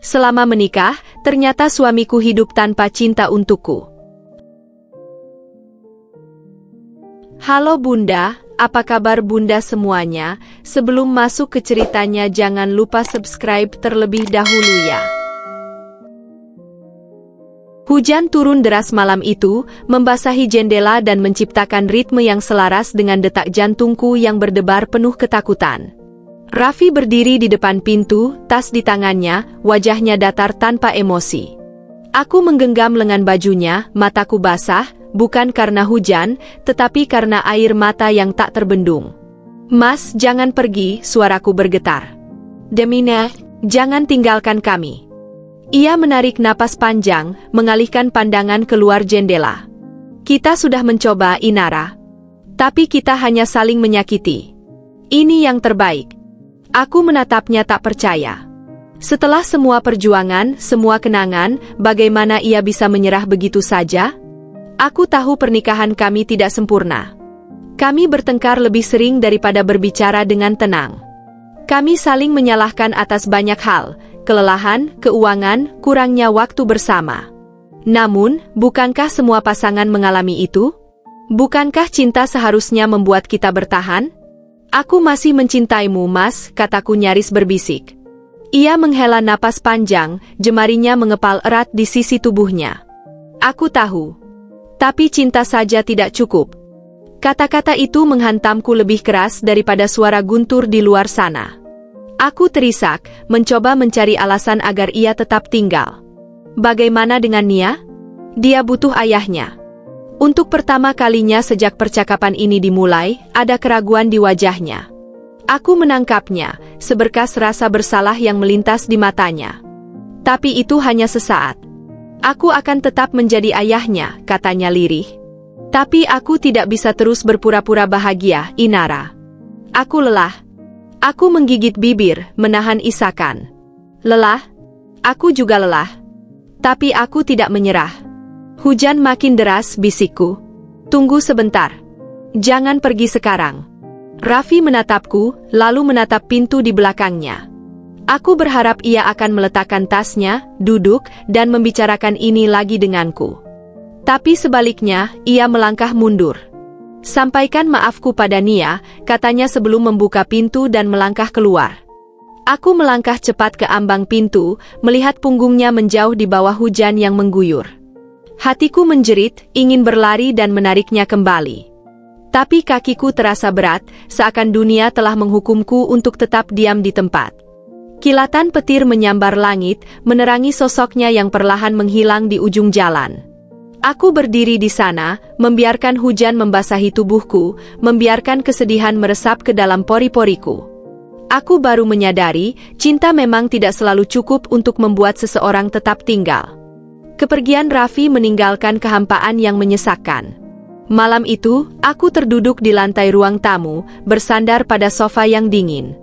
Selama menikah, ternyata suamiku hidup tanpa cinta untukku. Halo Bunda, apa kabar Bunda semuanya? Sebelum masuk ke ceritanya jangan lupa subscribe terlebih dahulu ya. Hujan turun deras malam itu, membasahi jendela dan menciptakan ritme yang selaras dengan detak jantungku yang berdebar penuh ketakutan. Raffi berdiri di depan pintu, tas di tangannya, wajahnya datar tanpa emosi. Aku menggenggam lengan bajunya, mataku basah, bukan karena hujan, tetapi karena air mata yang tak terbendung. Mas, jangan pergi, suaraku bergetar. Demina, jangan tinggalkan kami. Ia menarik napas panjang, mengalihkan pandangan keluar jendela. Kita sudah mencoba, Inara. Tapi kita hanya saling menyakiti. Ini yang terbaik. Aku menatapnya tak percaya. Setelah semua perjuangan, semua kenangan, bagaimana ia bisa menyerah begitu saja? Aku tahu pernikahan kami tidak sempurna. Kami bertengkar lebih sering daripada berbicara dengan tenang. Kami saling menyalahkan atas banyak hal, kelelahan, keuangan, kurangnya waktu bersama. Namun, bukankah semua pasangan mengalami itu? Bukankah cinta seharusnya membuat kita bertahan? Aku masih mencintaimu, Mas, kataku nyaris berbisik. Ia menghela napas panjang, jemarinya mengepal erat di sisi tubuhnya. Aku tahu. Tapi cinta saja tidak cukup. Kata-kata itu menghantamku lebih keras daripada suara guntur di luar sana. Aku terisak, mencoba mencari alasan agar ia tetap tinggal. Bagaimana dengan Nia? Dia butuh ayahnya. Untuk pertama kalinya sejak percakapan ini dimulai, ada keraguan di wajahnya. Aku menangkapnya, seberkas rasa bersalah yang melintas di matanya. Tapi itu hanya sesaat. Aku akan tetap menjadi ayahnya, katanya lirih. Tapi aku tidak bisa terus berpura-pura bahagia, Inara. Aku lelah. Aku menggigit bibir, menahan isakan. Lelah? Aku juga lelah. Tapi aku tidak menyerah. Hujan makin deras, bisikku. Tunggu sebentar. Jangan pergi sekarang. Raffi menatapku, lalu menatap pintu di belakangnya. Aku berharap ia akan meletakkan tasnya, duduk, dan membicarakan ini lagi denganku. Tapi sebaliknya, ia melangkah mundur. Sampaikan maafku pada Nia, katanya sebelum membuka pintu dan melangkah keluar. Aku melangkah cepat ke ambang pintu, melihat punggungnya menjauh di bawah hujan yang mengguyur. Hatiku menjerit, ingin berlari dan menariknya kembali. Tapi kakiku terasa berat, seakan dunia telah menghukumku untuk tetap diam di tempat. Kilatan petir menyambar langit, menerangi sosoknya yang perlahan menghilang di ujung jalan. Aku berdiri di sana, membiarkan hujan membasahi tubuhku, membiarkan kesedihan meresap ke dalam pori-poriku. Aku baru menyadari, cinta memang tidak selalu cukup untuk membuat seseorang tetap tinggal. Kepergian Raffi meninggalkan kehampaan yang menyesakkan. Malam itu, aku terduduk di lantai ruang tamu, bersandar pada sofa yang dingin.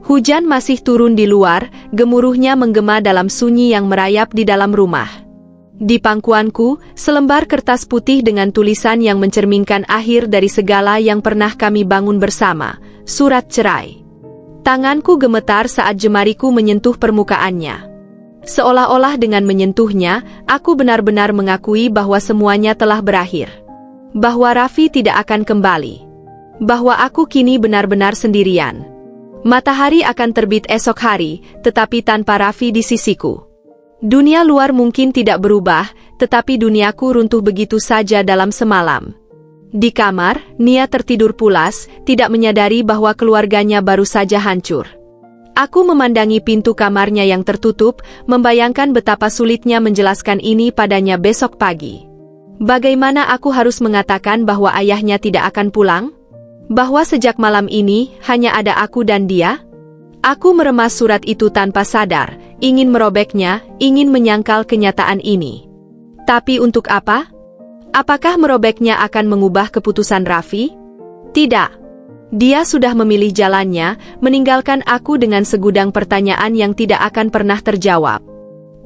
Hujan masih turun di luar, gemuruhnya menggema dalam sunyi yang merayap di dalam rumah. Di pangkuanku, selembar kertas putih dengan tulisan yang mencerminkan akhir dari segala yang pernah kami bangun bersama, surat cerai. Tanganku gemetar saat jemariku menyentuh permukaannya. Seolah-olah dengan menyentuhnya, aku benar-benar mengakui bahwa semuanya telah berakhir. Bahwa Raffi tidak akan kembali. Bahwa aku kini benar-benar sendirian. Matahari akan terbit esok hari, tetapi tanpa Raffi di sisiku. Dunia luar mungkin tidak berubah, tetapi duniaku runtuh begitu saja dalam semalam. Di kamar, Nia tertidur pulas, tidak menyadari bahwa keluarganya baru saja hancur. Aku memandangi pintu kamarnya yang tertutup, membayangkan betapa sulitnya menjelaskan ini padanya besok pagi. Bagaimana aku harus mengatakan bahwa ayahnya tidak akan pulang? Bahwa sejak malam ini, hanya ada aku dan dia? Aku meremas surat itu tanpa sadar, ingin merobeknya, ingin menyangkal kenyataan ini. Tapi untuk apa? Apakah merobeknya akan mengubah keputusan Raffi? Tidak. Dia sudah memilih jalannya, meninggalkan aku dengan segudang pertanyaan yang tidak akan pernah terjawab.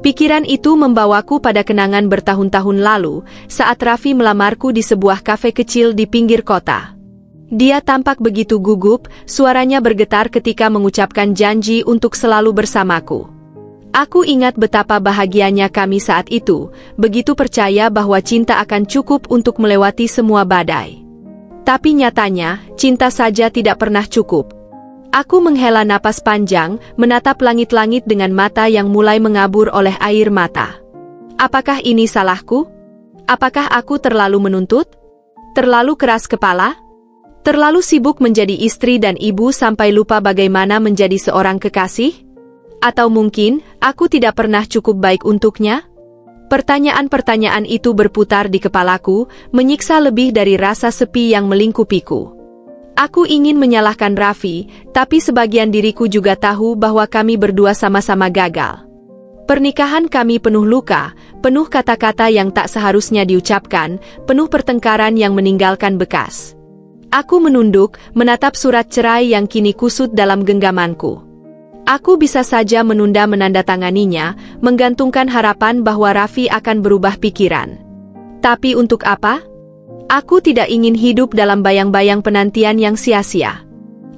Pikiran itu membawaku pada kenangan bertahun-tahun lalu, saat Raffi melamarku di sebuah kafe kecil di pinggir kota. Dia tampak begitu gugup, suaranya bergetar ketika mengucapkan janji untuk selalu bersamaku. Aku ingat betapa bahagianya kami saat itu, begitu percaya bahwa cinta akan cukup untuk melewati semua badai. Tapi nyatanya, cinta saja tidak pernah cukup. Aku menghela napas panjang, menatap langit-langit dengan mata yang mulai mengabur oleh air mata. Apakah ini salahku? Apakah aku terlalu menuntut? Terlalu keras kepala? Terlalu sibuk menjadi istri dan ibu sampai lupa bagaimana menjadi seorang kekasih? Atau mungkin, aku tidak pernah cukup baik untuknya? Pertanyaan-pertanyaan itu berputar di kepalaku, menyiksa lebih dari rasa sepi yang melingkupiku. Aku ingin menyalahkan Raffi, tapi sebagian diriku juga tahu bahwa kami berdua sama-sama gagal. Pernikahan kami penuh luka, penuh kata-kata yang tak seharusnya diucapkan, penuh pertengkaran yang meninggalkan bekas. Aku menunduk, menatap surat cerai yang kini kusut dalam genggamanku. Aku bisa saja menunda menandatanganinya, menggantungkan harapan bahwa Raffi akan berubah pikiran. Tapi untuk apa? Aku tidak ingin hidup dalam bayang-bayang penantian yang sia-sia.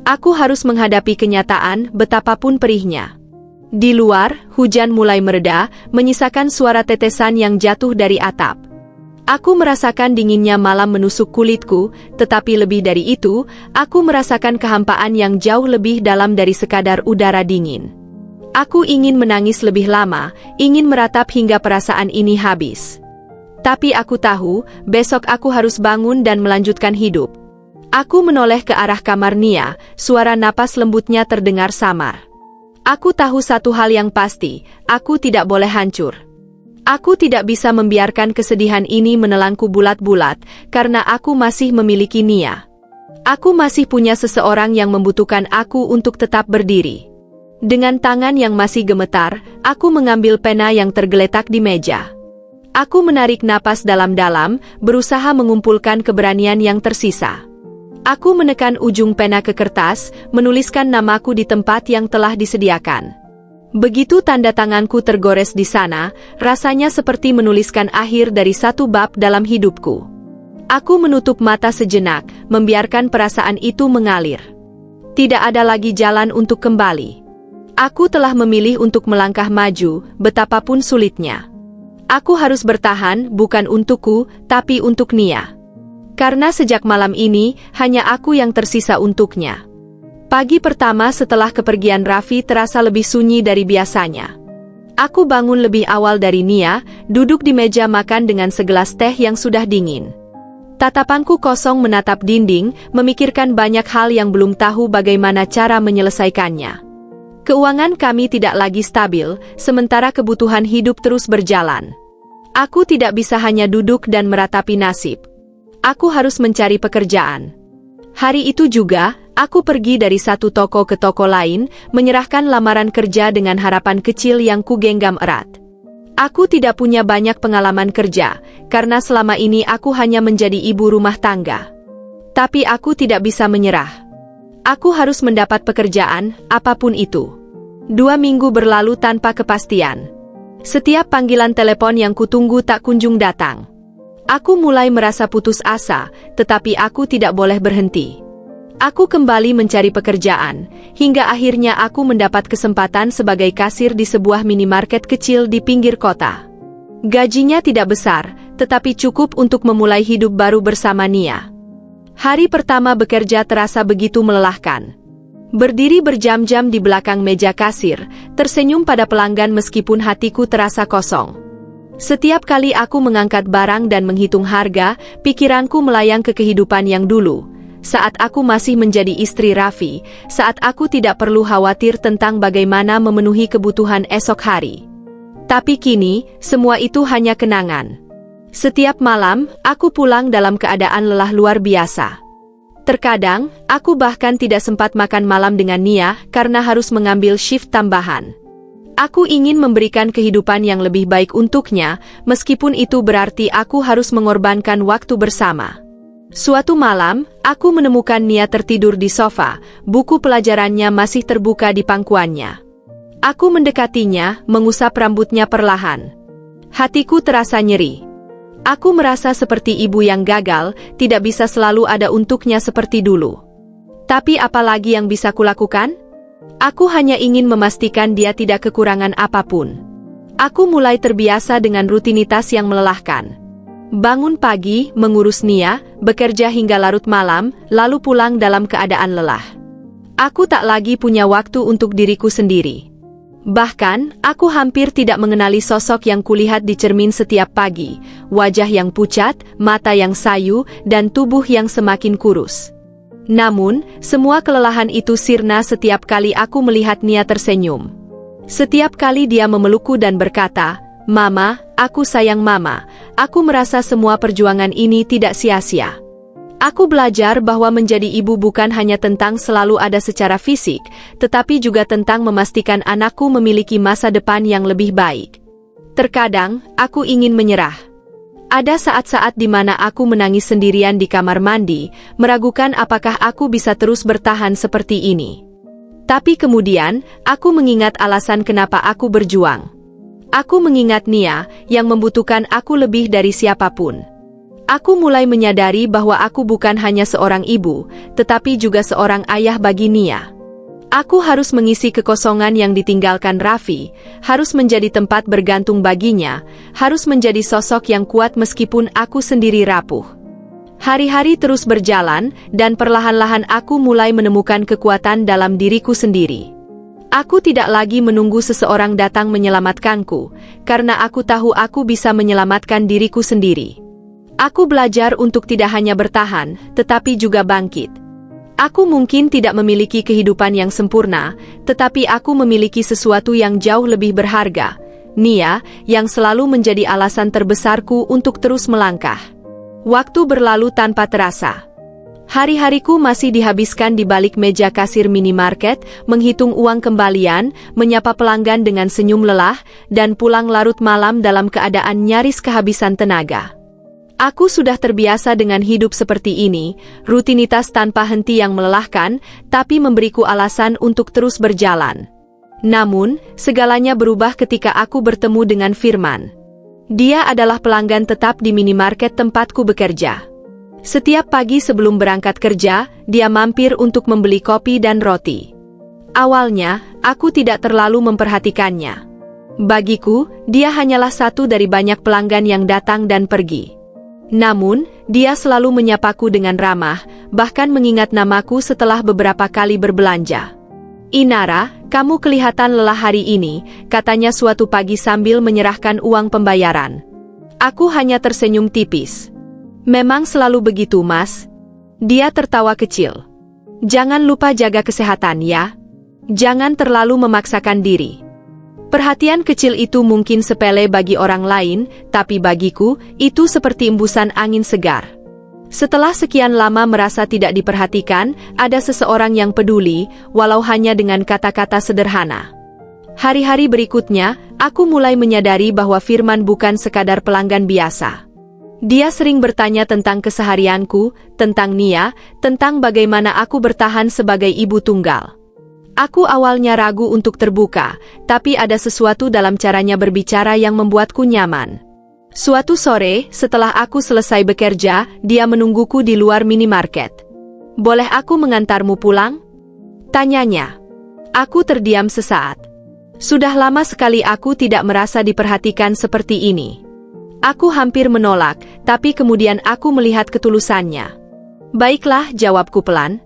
Aku harus menghadapi kenyataan, betapapun perihnya. Di luar, hujan mulai mereda, menyisakan suara tetesan yang jatuh dari atap. Aku merasakan dinginnya malam menusuk kulitku, tetapi lebih dari itu, aku merasakan kehampaan yang jauh lebih dalam dari sekadar udara dingin. Aku ingin menangis lebih lama, ingin meratap hingga perasaan ini habis. Tapi aku tahu, besok aku harus bangun dan melanjutkan hidup. Aku menoleh ke arah kamar Nia, suara napas lembutnya terdengar samar. Aku tahu satu hal yang pasti, aku tidak boleh hancur. Aku tidak bisa membiarkan kesedihan ini menelanku bulat-bulat, karena aku masih memiliki Nia. Aku masih punya seseorang yang membutuhkan aku untuk tetap berdiri. Dengan tangan yang masih gemetar, aku mengambil pena yang tergeletak di meja. Aku menarik napas dalam-dalam, berusaha mengumpulkan keberanian yang tersisa. Aku menekan ujung pena ke kertas, menuliskan namaku di tempat yang telah disediakan. Begitu tanda tanganku tergores di sana, rasanya seperti menuliskan akhir dari satu bab dalam hidupku. Aku menutup mata sejenak, membiarkan perasaan itu mengalir. Tidak ada lagi jalan untuk kembali. Aku telah memilih untuk melangkah maju, betapapun sulitnya. Aku harus bertahan, bukan untukku, tapi untuk Nia. Karena sejak malam ini, hanya aku yang tersisa untuknya. Pagi pertama setelah kepergian Raffi terasa lebih sunyi dari biasanya. Aku bangun lebih awal dari Nia, duduk di meja makan dengan segelas teh yang sudah dingin. Tatapanku kosong menatap dinding, memikirkan banyak hal yang belum tahu bagaimana cara menyelesaikannya. Keuangan kami tidak lagi stabil, sementara kebutuhan hidup terus berjalan. Aku tidak bisa hanya duduk dan meratapi nasib. Aku harus mencari pekerjaan. Hari itu juga, aku pergi dari satu toko ke toko lain, menyerahkan lamaran kerja dengan harapan kecil yang kugenggam erat. Aku tidak punya banyak pengalaman kerja, karena selama ini aku hanya menjadi ibu rumah tangga. Tapi aku tidak bisa menyerah. Aku harus mendapat pekerjaan, apapun itu. 2 minggu berlalu tanpa kepastian. Setiap panggilan telepon yang kutunggu tak kunjung datang. Aku mulai merasa putus asa, tetapi aku tidak boleh berhenti. Aku kembali mencari pekerjaan, hingga akhirnya aku mendapat kesempatan sebagai kasir di sebuah minimarket kecil di pinggir kota. Gajinya tidak besar, tetapi cukup untuk memulai hidup baru bersama Nia. Hari pertama bekerja terasa begitu melelahkan. Berdiri berjam-jam di belakang meja kasir, tersenyum pada pelanggan meskipun hatiku terasa kosong. Setiap kali aku mengangkat barang dan menghitung harga, pikiranku melayang ke kehidupan yang dulu. Saat aku masih menjadi istri Raffi, saat aku tidak perlu khawatir tentang bagaimana memenuhi kebutuhan esok hari. Tapi kini, semua itu hanya kenangan. Setiap malam, aku pulang dalam keadaan lelah luar biasa. Terkadang, aku bahkan tidak sempat makan malam dengan Nia karena harus mengambil shift tambahan. Aku ingin memberikan kehidupan yang lebih baik untuknya, meskipun itu berarti aku harus mengorbankan waktu bersama. Suatu malam, aku menemukan Nia tertidur di sofa, buku pelajarannya masih terbuka di pangkuannya. Aku mendekatinya, mengusap rambutnya perlahan. Hatiku terasa nyeri. Aku merasa seperti ibu yang gagal, tidak bisa selalu ada untuknya seperti dulu. Tapi apa lagi yang bisa kulakukan? Aku hanya ingin memastikan dia tidak kekurangan apapun. Aku mulai terbiasa dengan rutinitas yang melelahkan. Bangun pagi, mengurus Nia, bekerja hingga larut malam, lalu pulang dalam keadaan lelah. Aku tak lagi punya waktu untuk diriku sendiri. Bahkan, aku hampir tidak mengenali sosok yang kulihat di cermin setiap pagi, wajah yang pucat, mata yang sayu, dan tubuh yang semakin kurus. Namun, semua kelelahan itu sirna setiap kali aku melihat Nia tersenyum. Setiap kali dia memelukku dan berkata, "Mama, aku sayang Mama, aku merasa semua perjuangan ini tidak sia-sia." Aku belajar bahwa menjadi ibu bukan hanya tentang selalu ada secara fisik, tetapi juga tentang memastikan anakku memiliki masa depan yang lebih baik. Terkadang, aku ingin menyerah. Ada saat-saat di mana aku menangis sendirian di kamar mandi, meragukan apakah aku bisa terus bertahan seperti ini. Tapi kemudian, aku mengingat alasan kenapa aku berjuang. Aku mengingat Nia, yang membutuhkan aku lebih dari siapapun. Aku mulai menyadari bahwa aku bukan hanya seorang ibu, tetapi juga seorang ayah bagi Nia. Aku harus mengisi kekosongan yang ditinggalkan Raffi, harus menjadi tempat bergantung baginya, harus menjadi sosok yang kuat meskipun aku sendiri rapuh. Hari-hari terus berjalan, dan perlahan-lahan aku mulai menemukan kekuatan dalam diriku sendiri. Aku tidak lagi menunggu seseorang datang menyelamatkanku, karena aku tahu aku bisa menyelamatkan diriku sendiri. Aku belajar untuk tidak hanya bertahan, tetapi juga bangkit. Aku mungkin tidak memiliki kehidupan yang sempurna, tetapi aku memiliki sesuatu yang jauh lebih berharga, Nia, yang selalu menjadi alasan terbesarku untuk terus melangkah. Waktu berlalu tanpa terasa. Hari-hariku masih dihabiskan di balik meja kasir minimarket, menghitung uang kembalian, menyapa pelanggan dengan senyum lelah, dan pulang larut malam dalam keadaan nyaris kehabisan tenaga. Aku sudah terbiasa dengan hidup seperti ini, rutinitas tanpa henti yang melelahkan, tapi memberiku alasan untuk terus berjalan. Namun, segalanya berubah ketika aku bertemu dengan Firman. Dia adalah pelanggan tetap di minimarket tempatku bekerja. Setiap pagi sebelum berangkat kerja, dia mampir untuk membeli kopi dan roti. Awalnya, aku tidak terlalu memperhatikannya. Bagiku, dia hanyalah satu dari banyak pelanggan yang datang dan pergi. Namun, dia selalu menyapaku dengan ramah, bahkan mengingat namaku setelah beberapa kali berbelanja. "Inara, kamu kelihatan lelah hari ini," katanya suatu pagi sambil menyerahkan uang pembayaran. Aku hanya tersenyum tipis. "Memang selalu begitu, Mas." Dia tertawa kecil. "Jangan lupa jaga kesehatan ya. Jangan terlalu memaksakan diri." Perhatian kecil itu mungkin sepele bagi orang lain, tapi bagiku, itu seperti embusan angin segar. Setelah sekian lama merasa tidak diperhatikan, ada seseorang yang peduli, walau hanya dengan kata-kata sederhana. Hari-hari berikutnya, aku mulai menyadari bahwa Firman bukan sekadar pelanggan biasa. Dia sering bertanya tentang keseharianku, tentang Nia, tentang bagaimana aku bertahan sebagai ibu tunggal. Aku awalnya ragu untuk terbuka, tapi ada sesuatu dalam caranya berbicara yang membuatku nyaman. Suatu sore, setelah aku selesai bekerja, dia menungguku di luar minimarket. "Boleh aku mengantarmu pulang?" tanyanya. Aku terdiam sesaat. Sudah lama sekali aku tidak merasa diperhatikan seperti ini. Aku hampir menolak, tapi kemudian aku melihat ketulusannya. "Baiklah," jawabku pelan.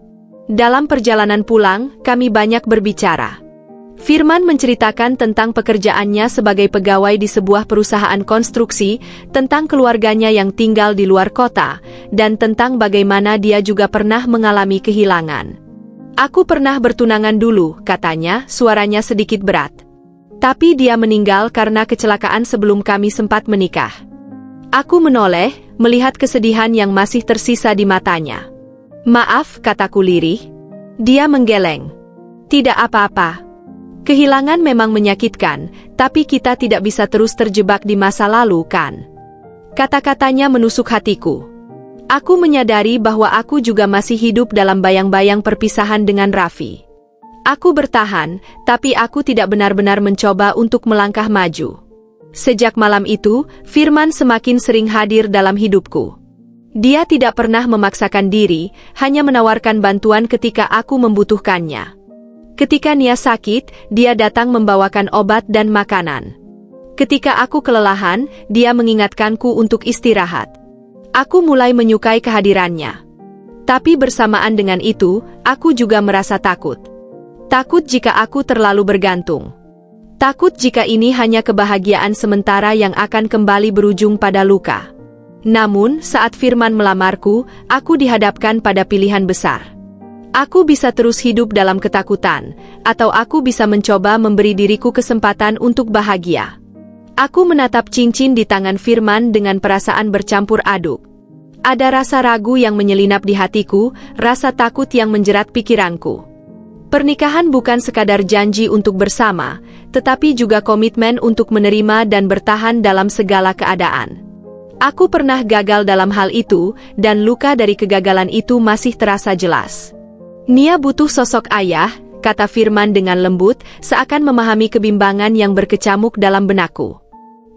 Dalam perjalanan pulang, kami banyak berbicara. Firman menceritakan tentang pekerjaannya sebagai pegawai di sebuah perusahaan konstruksi, tentang keluarganya yang tinggal di luar kota, dan tentang bagaimana dia juga pernah mengalami kehilangan. "Aku pernah bertunangan dulu," katanya, suaranya sedikit berat. "Tapi dia meninggal karena kecelakaan sebelum kami sempat menikah." Aku menoleh, melihat kesedihan yang masih tersisa di matanya. "Maaf," kataku lirih. Dia menggeleng. "Tidak apa-apa. Kehilangan memang menyakitkan, tapi kita tidak bisa terus terjebak di masa lalu, kan?" Kata-katanya menusuk hatiku. Aku menyadari bahwa aku juga masih hidup dalam bayang-bayang perpisahan dengan Raffi. Aku bertahan, tapi aku tidak benar-benar mencoba untuk melangkah maju. Sejak malam itu, Firman semakin sering hadir dalam hidupku. Dia tidak pernah memaksakan diri, hanya menawarkan bantuan ketika aku membutuhkannya. Ketika Nia sakit, dia datang membawakan obat dan makanan. Ketika aku kelelahan, dia mengingatkanku untuk istirahat. Aku mulai menyukai kehadirannya. Tapi bersamaan dengan itu, aku juga merasa takut. Takut jika aku terlalu bergantung. Takut jika ini hanya kebahagiaan sementara yang akan kembali berujung pada luka. Namun, saat Firman melamarku, aku dihadapkan pada pilihan besar. Aku bisa terus hidup dalam ketakutan, atau aku bisa mencoba memberi diriku kesempatan untuk bahagia. Aku menatap cincin di tangan Firman dengan perasaan bercampur aduk. Ada rasa ragu yang menyelinap di hatiku, rasa takut yang menjerat pikiranku. Pernikahan bukan sekadar janji untuk bersama, tetapi juga komitmen untuk menerima dan bertahan dalam segala keadaan. Aku pernah gagal dalam hal itu, dan luka dari kegagalan itu masih terasa jelas. Nia butuh sosok ayah, kata Firman dengan lembut, seakan memahami kebimbangan yang berkecamuk dalam benakku.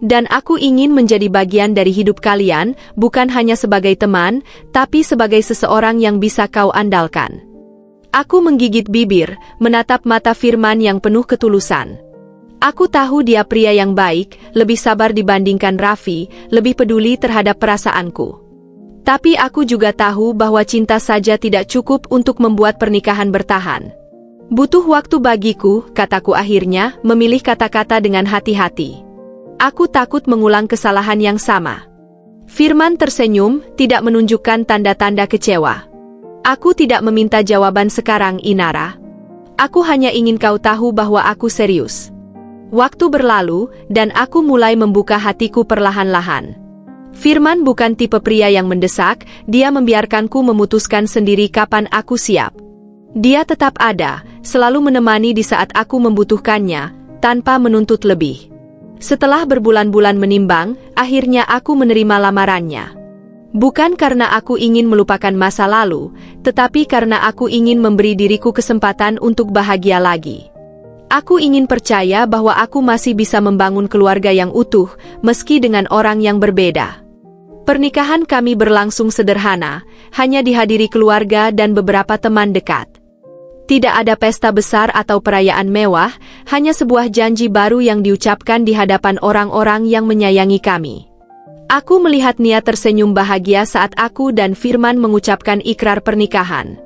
Dan aku ingin menjadi bagian dari hidup kalian, bukan hanya sebagai teman, tapi sebagai seseorang yang bisa kau andalkan. Aku menggigit bibir, menatap mata Firman yang penuh ketulusan. Aku tahu dia pria yang baik, lebih sabar dibandingkan Raffi, lebih peduli terhadap perasaanku. Tapi aku juga tahu bahwa cinta saja tidak cukup untuk membuat pernikahan bertahan. Butuh waktu bagiku, kataku akhirnya, memilih kata-kata dengan hati-hati. Aku takut mengulang kesalahan yang sama. Firman tersenyum, tidak menunjukkan tanda-tanda kecewa. Aku tidak meminta jawaban sekarang, Inara. Aku hanya ingin kau tahu bahwa aku serius. Waktu berlalu, dan aku mulai membuka hatiku perlahan-lahan. Firman bukan tipe pria yang mendesak, dia membiarkanku memutuskan sendiri kapan aku siap. Dia tetap ada, selalu menemani di saat aku membutuhkannya, tanpa menuntut lebih. Setelah berbulan-bulan menimbang, akhirnya aku menerima lamarannya. Bukan karena aku ingin melupakan masa lalu, tetapi karena aku ingin memberi diriku kesempatan untuk bahagia lagi. Aku ingin percaya bahwa aku masih bisa membangun keluarga yang utuh, meski dengan orang yang berbeda. Pernikahan kami berlangsung sederhana, hanya dihadiri keluarga dan beberapa teman dekat. Tidak ada pesta besar atau perayaan mewah, hanya sebuah janji baru yang diucapkan di hadapan orang-orang yang menyayangi kami. Aku melihat Nia tersenyum bahagia saat aku dan Firman mengucapkan ikrar pernikahan.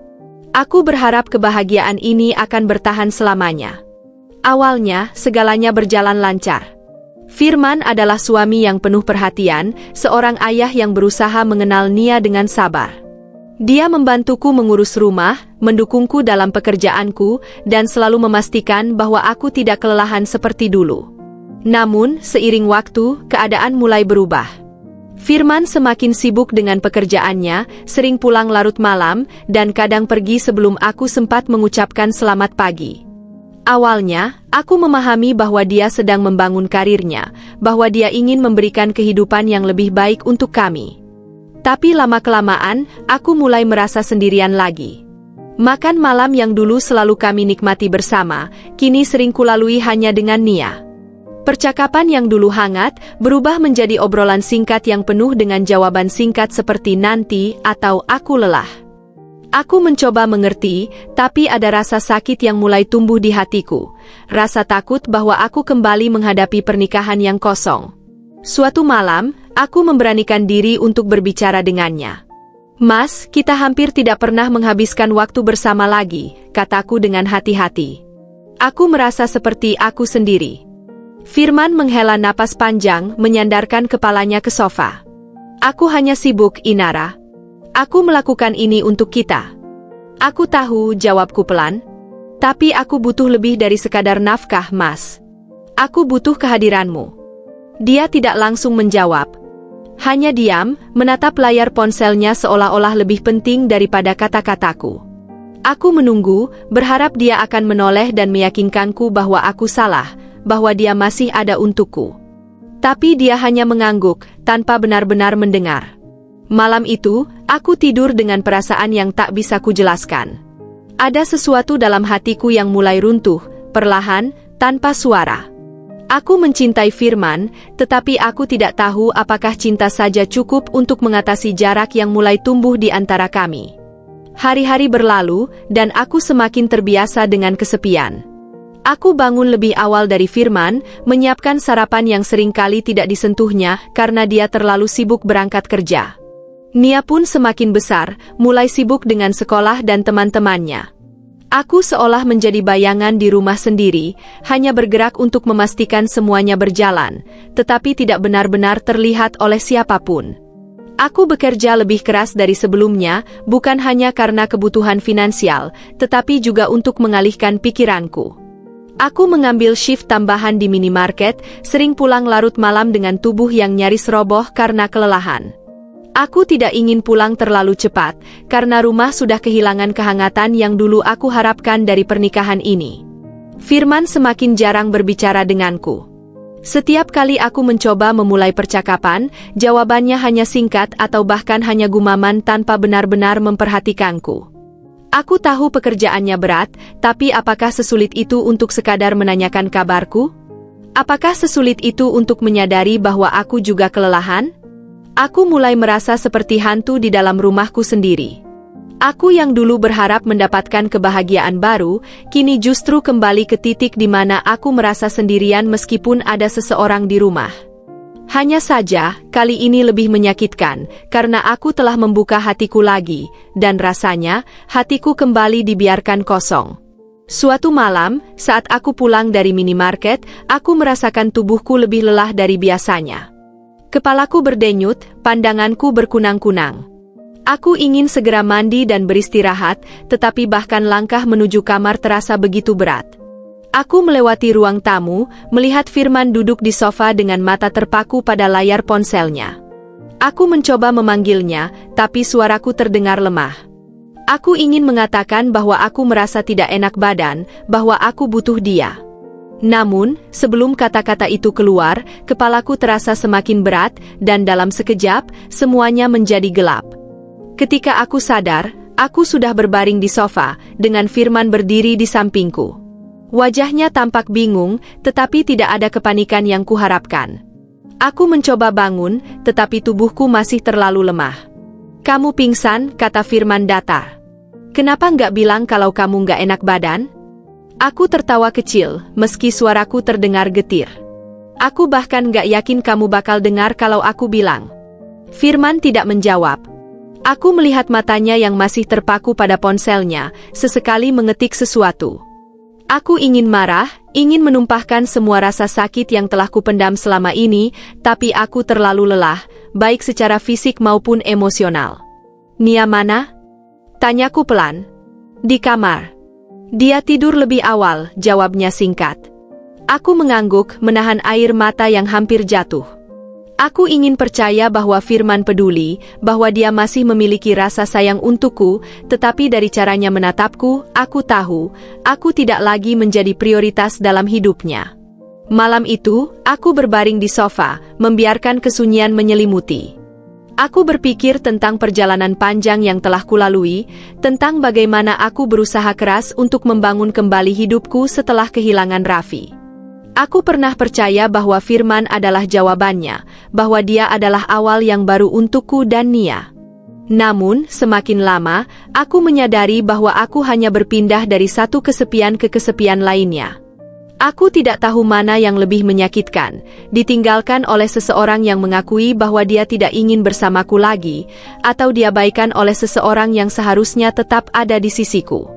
Aku berharap kebahagiaan ini akan bertahan selamanya. Awalnya, segalanya berjalan lancar. Firman adalah suami yang penuh perhatian, seorang ayah yang berusaha mengenal Nia dengan sabar. Dia membantuku mengurus rumah, mendukungku dalam pekerjaanku, dan selalu memastikan bahwa aku tidak kelelahan seperti dulu. Namun, seiring waktu, keadaan mulai berubah. Firman semakin sibuk dengan pekerjaannya, sering pulang larut malam, dan kadang pergi sebelum aku sempat mengucapkan selamat pagi. Awalnya, aku memahami bahwa dia sedang membangun karirnya, bahwa dia ingin memberikan kehidupan yang lebih baik untuk kami. Tapi lama-kelamaan, aku mulai merasa sendirian lagi. Makan malam yang dulu selalu kami nikmati bersama, kini sering kulalui hanya dengan Nia. Percakapan yang dulu hangat, berubah menjadi obrolan singkat yang penuh dengan jawaban singkat seperti nanti atau aku lelah. Aku mencoba mengerti, tapi ada rasa sakit yang mulai tumbuh di hatiku. Rasa takut bahwa aku kembali menghadapi pernikahan yang kosong. Suatu malam, aku memberanikan diri untuk berbicara dengannya. Mas, kita hampir tidak pernah menghabiskan waktu bersama lagi, kataku dengan hati-hati. Aku merasa seperti aku sendiri. Firman menghela napas panjang, menyandarkan kepalanya ke sofa. Aku hanya sibuk, Inara. Aku melakukan ini untuk kita. Aku tahu, jawabku pelan. Tapi aku butuh lebih dari sekadar nafkah, Mas. Aku butuh kehadiranmu. Dia tidak langsung menjawab. Hanya diam, menatap layar ponselnya seolah-olah lebih penting daripada kata-kataku. Aku menunggu, berharap dia akan menoleh dan meyakinkanku bahwa aku salah, bahwa dia masih ada untukku. Tapi dia hanya mengangguk, tanpa benar-benar mendengar. Malam itu, aku tidur dengan perasaan yang tak bisa kujelaskan. Ada sesuatu dalam hatiku yang mulai runtuh, perlahan, tanpa suara. Aku mencintai Firman, tetapi aku tidak tahu apakah cinta saja cukup untuk mengatasi jarak yang mulai tumbuh di antara kami. Hari-hari berlalu, dan aku semakin terbiasa dengan kesepian. Aku bangun lebih awal dari Firman, menyiapkan sarapan yang seringkali tidak disentuhnya karena dia terlalu sibuk berangkat kerja. Nia pun semakin besar, mulai sibuk dengan sekolah dan teman-temannya. Aku seolah menjadi bayangan di rumah sendiri, hanya bergerak untuk memastikan semuanya berjalan, tetapi tidak benar-benar terlihat oleh siapapun. Aku bekerja lebih keras dari sebelumnya, bukan hanya karena kebutuhan finansial, tetapi juga untuk mengalihkan pikiranku. Aku mengambil shift tambahan di minimarket, sering pulang larut malam dengan tubuh yang nyaris roboh karena kelelahan. Aku tidak ingin pulang terlalu cepat, karena rumah sudah kehilangan kehangatan yang dulu aku harapkan dari pernikahan ini. Firman semakin jarang berbicara denganku. Setiap kali aku mencoba memulai percakapan, jawabannya hanya singkat atau bahkan hanya gumaman tanpa benar-benar memperhatikanku. Aku tahu pekerjaannya berat, tapi apakah sesulit itu untuk sekadar menanyakan kabarku? Apakah sesulit itu untuk menyadari bahwa aku juga kelelahan? Aku mulai merasa seperti hantu di dalam rumahku sendiri. Aku yang dulu berharap mendapatkan kebahagiaan baru, kini justru kembali ke titik di mana aku merasa sendirian meskipun ada seseorang di rumah. Hanya saja, kali ini lebih menyakitkan, karena aku telah membuka hatiku lagi, dan rasanya, hatiku kembali dibiarkan kosong. Suatu malam, saat aku pulang dari minimarket, aku merasakan tubuhku lebih lelah dari biasanya. Kepalaku berdenyut, pandanganku berkunang-kunang. Aku ingin segera mandi dan beristirahat, tetapi bahkan langkah menuju kamar terasa begitu berat. Aku melewati ruang tamu, melihat Firman duduk di sofa dengan mata terpaku pada layar ponselnya. Aku mencoba memanggilnya, tapi suaraku terdengar lemah. Aku ingin mengatakan bahwa aku merasa tidak enak badan, bahwa aku butuh dia. Namun, sebelum kata-kata itu keluar, kepalaku terasa semakin berat, dan dalam sekejap, semuanya menjadi gelap. Ketika aku sadar, aku sudah berbaring di sofa, dengan Firman berdiri di sampingku. Wajahnya tampak bingung, tetapi tidak ada kepanikan yang kuharapkan. Aku mencoba bangun, tetapi tubuhku masih terlalu lemah. "Kamu pingsan," kata Firman datar. "Kenapa nggak bilang kalau kamu nggak enak badan?" Aku tertawa kecil, meski suaraku terdengar getir. "Aku bahkan nggak yakin kamu bakal dengar kalau aku bilang." Firman tidak menjawab. Aku melihat matanya yang masih terpaku pada ponselnya, sesekali mengetik sesuatu. Aku ingin marah, ingin menumpahkan semua rasa sakit yang telah kupendam selama ini, tapi aku terlalu lelah, baik secara fisik maupun emosional. "Nia mana?" tanyaku pelan. "Di kamar." "Dia tidur lebih awal," jawabnya singkat. Aku mengangguk, menahan air mata yang hampir jatuh. Aku ingin percaya bahwa Firman peduli, bahwa dia masih memiliki rasa sayang untukku, tetapi dari caranya menatapku, aku tahu, aku tidak lagi menjadi prioritas dalam hidupnya. Malam itu, aku berbaring di sofa, membiarkan kesunyian menyelimuti. Aku berpikir tentang perjalanan panjang yang telah kulalui, tentang bagaimana aku berusaha keras untuk membangun kembali hidupku setelah kehilangan Raffi. Aku pernah percaya bahwa Firman adalah jawabannya, bahwa dia adalah awal yang baru untukku dan Nia. Namun, semakin lama, aku menyadari bahwa aku hanya berpindah dari satu kesepian ke kesepian lainnya. Aku tidak tahu mana yang lebih menyakitkan, ditinggalkan oleh seseorang yang mengakui bahwa dia tidak ingin bersamaku lagi, atau diabaikan oleh seseorang yang seharusnya tetap ada di sisiku.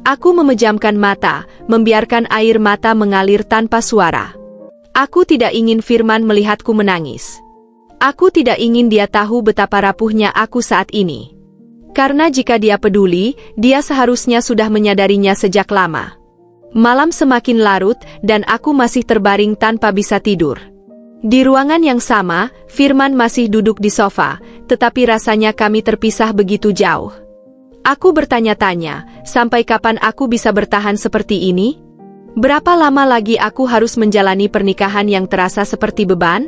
Aku memejamkan mata, membiarkan air mata mengalir tanpa suara. Aku tidak ingin Firman melihatku menangis. Aku tidak ingin dia tahu betapa rapuhnya aku saat ini. Karena jika dia peduli, dia seharusnya sudah menyadarinya sejak lama. Malam semakin larut, dan aku masih terbaring tanpa bisa tidur. Di ruangan yang sama, Firman masih duduk di sofa, tetapi rasanya kami terpisah begitu jauh. Aku bertanya-tanya, sampai kapan aku bisa bertahan seperti ini? Berapa lama lagi aku harus menjalani pernikahan yang terasa seperti beban?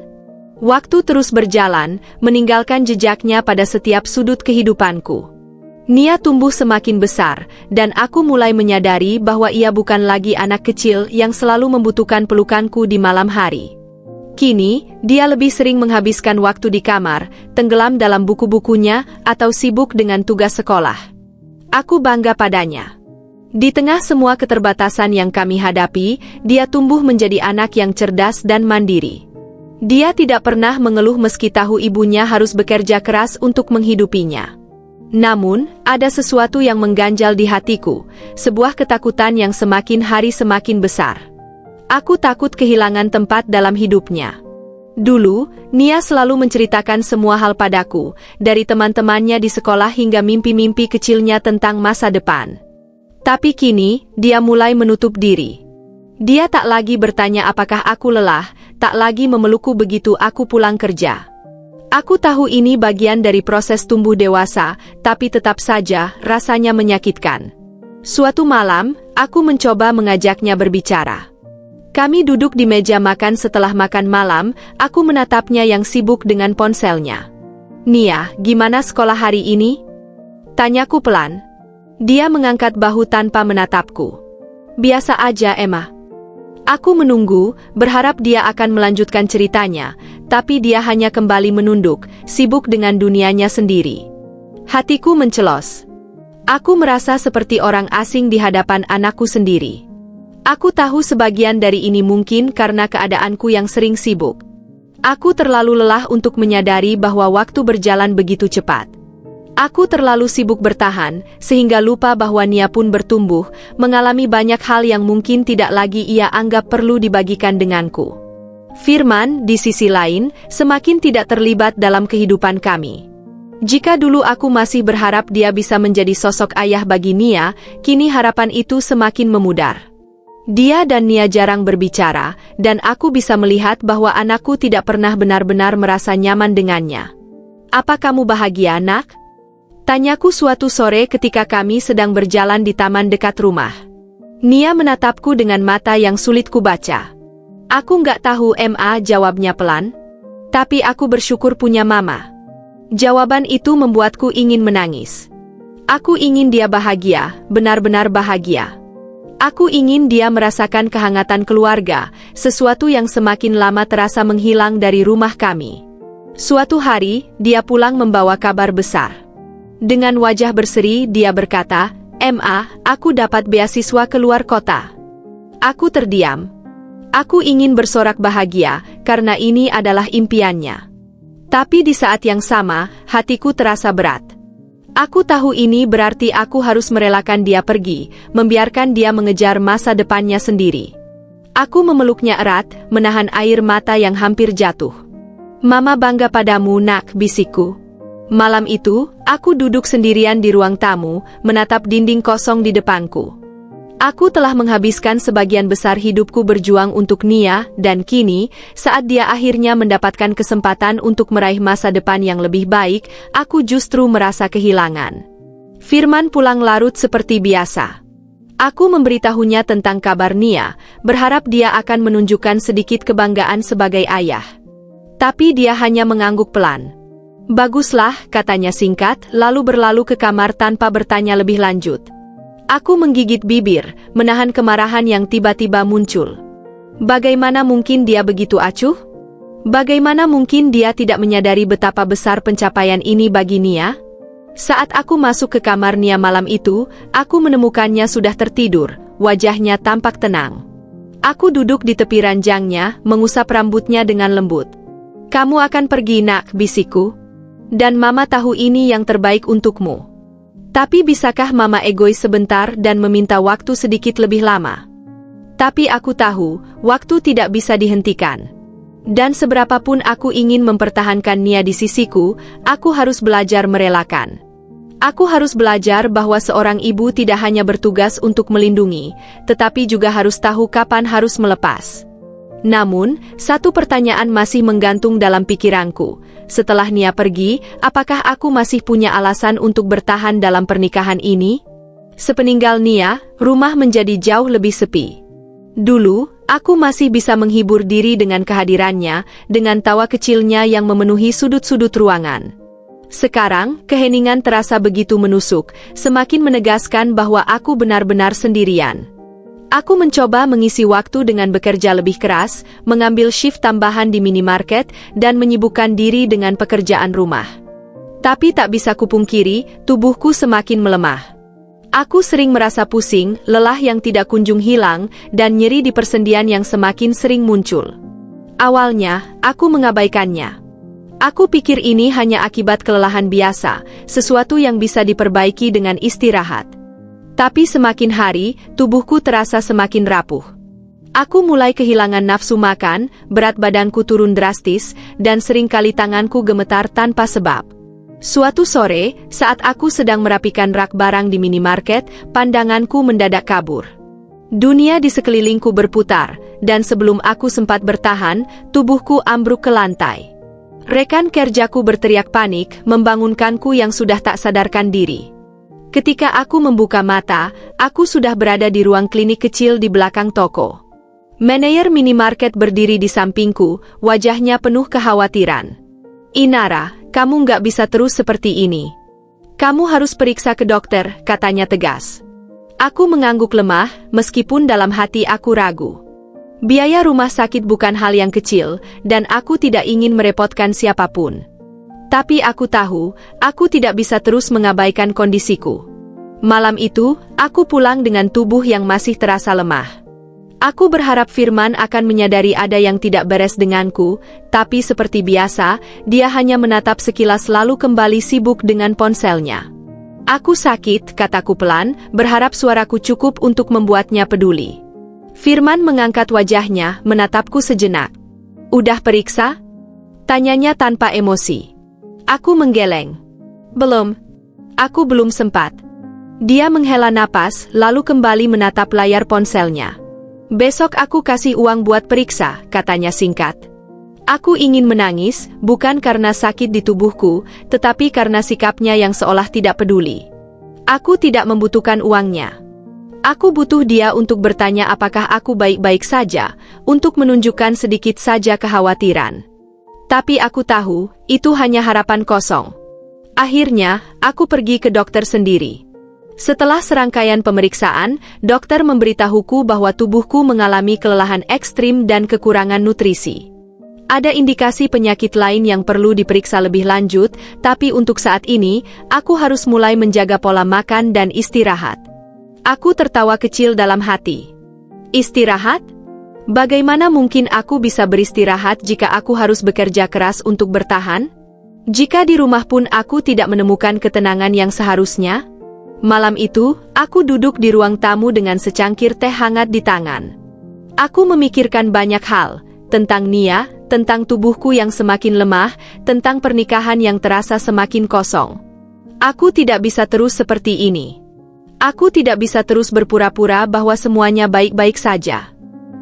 Waktu terus berjalan, meninggalkan jejaknya pada setiap sudut kehidupanku. Nia tumbuh semakin besar, dan aku mulai menyadari bahwa ia bukan lagi anak kecil yang selalu membutuhkan pelukanku di malam hari. Kini, dia lebih sering menghabiskan waktu di kamar, tenggelam dalam buku-bukunya, atau sibuk dengan tugas sekolah. Aku bangga padanya. Di tengah semua keterbatasan yang kami hadapi, dia tumbuh menjadi anak yang cerdas dan mandiri. Dia tidak pernah mengeluh meski tahu ibunya harus bekerja keras untuk menghidupinya. Namun, ada sesuatu yang mengganjal di hatiku, sebuah ketakutan yang semakin hari semakin besar. Aku takut kehilangan tempat dalam hidupnya. Dulu, Nia selalu menceritakan semua hal padaku, dari teman-temannya di sekolah hingga mimpi-mimpi kecilnya tentang masa depan. Tapi kini, dia mulai menutup diri. Dia tak lagi bertanya apakah aku lelah, tak lagi memelukku begitu aku pulang kerja. Aku tahu ini bagian dari proses tumbuh dewasa, tapi tetap saja rasanya menyakitkan. Suatu malam, aku mencoba mengajaknya berbicara. Kami duduk di meja makan setelah makan malam, aku menatapnya yang sibuk dengan ponselnya. "Nia, gimana sekolah hari ini?" Tanyaku pelan. Dia mengangkat bahu tanpa menatapku. "Biasa aja, Emma." Aku menunggu, berharap dia akan melanjutkan ceritanya, tapi dia hanya kembali menunduk, sibuk dengan dunianya sendiri. Hatiku mencelos. Aku merasa seperti orang asing di hadapan anakku sendiri. Aku tahu sebagian dari ini mungkin karena keadaanku yang sering sibuk. Aku terlalu lelah untuk menyadari bahwa waktu berjalan begitu cepat. Aku terlalu sibuk bertahan, sehingga lupa bahwa Nia pun bertumbuh, mengalami banyak hal yang mungkin tidak lagi ia anggap perlu dibagikan denganku. Firman, di sisi lain, semakin tidak terlibat dalam kehidupan kami. Jika dulu aku masih berharap dia bisa menjadi sosok ayah bagi Nia, kini harapan itu semakin memudar. Dia dan Nia jarang berbicara, dan aku bisa melihat bahwa anakku tidak pernah benar-benar merasa nyaman dengannya. "Apa kamu bahagia, nak?" Tanyaku suatu sore ketika kami sedang berjalan di taman dekat rumah. Nia menatapku dengan mata yang sulit kubaca. "Aku nggak tahu, Ma," jawabnya pelan. "Tapi aku bersyukur punya mama." Jawaban itu membuatku ingin menangis. Aku ingin dia bahagia, benar-benar bahagia. Aku ingin dia merasakan kehangatan keluarga, sesuatu yang semakin lama terasa menghilang dari rumah kami. Suatu hari, dia pulang membawa kabar besar. Dengan wajah berseri, dia berkata, "Ma, aku dapat beasiswa keluar kota." Aku terdiam. Aku ingin bersorak bahagia, karena ini adalah impiannya. Tapi di saat yang sama, hatiku terasa berat. Aku tahu ini berarti aku harus merelakan dia pergi, membiarkan dia mengejar masa depannya sendiri. Aku memeluknya erat, menahan air mata yang hampir jatuh. "Mama bangga padamu, nak," bisikku. Malam itu, aku duduk sendirian di ruang tamu, menatap dinding kosong di depanku. Aku telah menghabiskan sebagian besar hidupku berjuang untuk Nia, dan kini, saat dia akhirnya mendapatkan kesempatan untuk meraih masa depan yang lebih baik, aku justru merasa kehilangan. Firman pulang larut seperti biasa. Aku memberitahunya tentang kabar Nia, berharap dia akan menunjukkan sedikit kebanggaan sebagai ayah. Tapi dia hanya mengangguk pelan. "Baguslah," katanya singkat, lalu berlalu ke kamar tanpa bertanya lebih lanjut. Aku menggigit bibir, menahan kemarahan yang tiba-tiba muncul. Bagaimana mungkin dia begitu acuh? Bagaimana mungkin dia tidak menyadari betapa besar pencapaian ini bagi Nia? Saat aku masuk ke kamar Nia malam itu, aku menemukannya sudah tertidur, wajahnya tampak tenang. Aku duduk di tepi ranjangnya, mengusap rambutnya dengan lembut. "Kamu akan pergi, nak," bisikku. "Dan mama tahu ini yang terbaik untukmu. Tapi bisakah mama egois sebentar dan meminta waktu sedikit lebih lama?" Tapi aku tahu, waktu tidak bisa dihentikan. Dan seberapapun aku ingin mempertahankan Nia di sisiku, aku harus belajar merelakan. Aku harus belajar bahwa seorang ibu tidak hanya bertugas untuk melindungi, tetapi juga harus tahu kapan harus melepas. Namun, satu pertanyaan masih menggantung dalam pikiranku. Setelah Nia pergi, apakah aku masih punya alasan untuk bertahan dalam pernikahan ini? Sepeninggal Nia, rumah menjadi jauh lebih sepi. Dulu, aku masih bisa menghibur diri dengan kehadirannya, dengan tawa kecilnya yang memenuhi sudut-sudut ruangan. Sekarang, keheningan terasa begitu menusuk, semakin menegaskan bahwa aku benar-benar sendirian. Aku mencoba mengisi waktu dengan bekerja lebih keras, mengambil shift tambahan di minimarket, dan menyibukkan diri dengan pekerjaan rumah. Tapi tak bisa kupungkiri, tubuhku semakin melemah. Aku sering merasa pusing, lelah yang tidak kunjung hilang, dan nyeri di persendian yang semakin sering muncul. Awalnya, aku mengabaikannya. Aku pikir ini hanya akibat kelelahan biasa, sesuatu yang bisa diperbaiki dengan istirahat. Tapi semakin hari, tubuhku terasa semakin rapuh. Aku mulai kehilangan nafsu makan, berat badanku turun drastis, dan seringkali tanganku gemetar tanpa sebab. Suatu sore, saat aku sedang merapikan rak barang di minimarket, pandanganku mendadak kabur. Dunia di sekelilingku berputar, dan sebelum aku sempat bertahan, tubuhku ambruk ke lantai. Rekan kerjaku berteriak panik, membangunkanku yang sudah tak sadarkan diri. Ketika aku membuka mata, aku sudah berada di ruang klinik kecil di belakang toko. Manajer minimarket berdiri di sampingku, wajahnya penuh kekhawatiran. "Inara, kamu nggak bisa terus seperti ini. Kamu harus periksa ke dokter," katanya tegas. Aku mengangguk lemah, meskipun dalam hati aku ragu. Biaya rumah sakit bukan hal yang kecil, dan aku tidak ingin merepotkan siapapun. Tapi aku tahu, aku tidak bisa terus mengabaikan kondisiku. Malam itu, aku pulang dengan tubuh yang masih terasa lemah. Aku berharap Firman akan menyadari ada yang tidak beres denganku, tapi seperti biasa, dia hanya menatap sekilas lalu kembali sibuk dengan ponselnya. "Aku sakit," kataku pelan, berharap suaraku cukup untuk membuatnya peduli. Firman mengangkat wajahnya, menatapku sejenak. "Udah periksa?" tanyanya tanpa emosi. Aku menggeleng. "Belum. Aku belum sempat." Dia menghela napas, lalu kembali menatap layar ponselnya. "Besok aku kasih uang buat periksa," katanya singkat. Aku ingin menangis, bukan karena sakit di tubuhku, tetapi karena sikapnya yang seolah tidak peduli. Aku tidak membutuhkan uangnya. Aku butuh dia untuk bertanya apakah aku baik-baik saja, untuk menunjukkan sedikit saja kekhawatiran. Tapi aku tahu, itu hanya harapan kosong. Akhirnya, aku pergi ke dokter sendiri. Setelah serangkaian pemeriksaan, dokter memberitahuku bahwa tubuhku mengalami kelelahan ekstrim dan kekurangan nutrisi. Ada indikasi penyakit lain yang perlu diperiksa lebih lanjut, tapi untuk saat ini, aku harus mulai menjaga pola makan dan istirahat. Aku tertawa kecil dalam hati. Istirahat? Bagaimana mungkin aku bisa beristirahat jika aku harus bekerja keras untuk bertahan? Jika di rumah pun aku tidak menemukan ketenangan yang seharusnya? Malam itu, aku duduk di ruang tamu dengan secangkir teh hangat di tangan. Aku memikirkan banyak hal, tentang Nia, tentang tubuhku yang semakin lemah, tentang pernikahan yang terasa semakin kosong. Aku tidak bisa terus seperti ini. Aku tidak bisa terus berpura-pura bahwa semuanya baik-baik saja.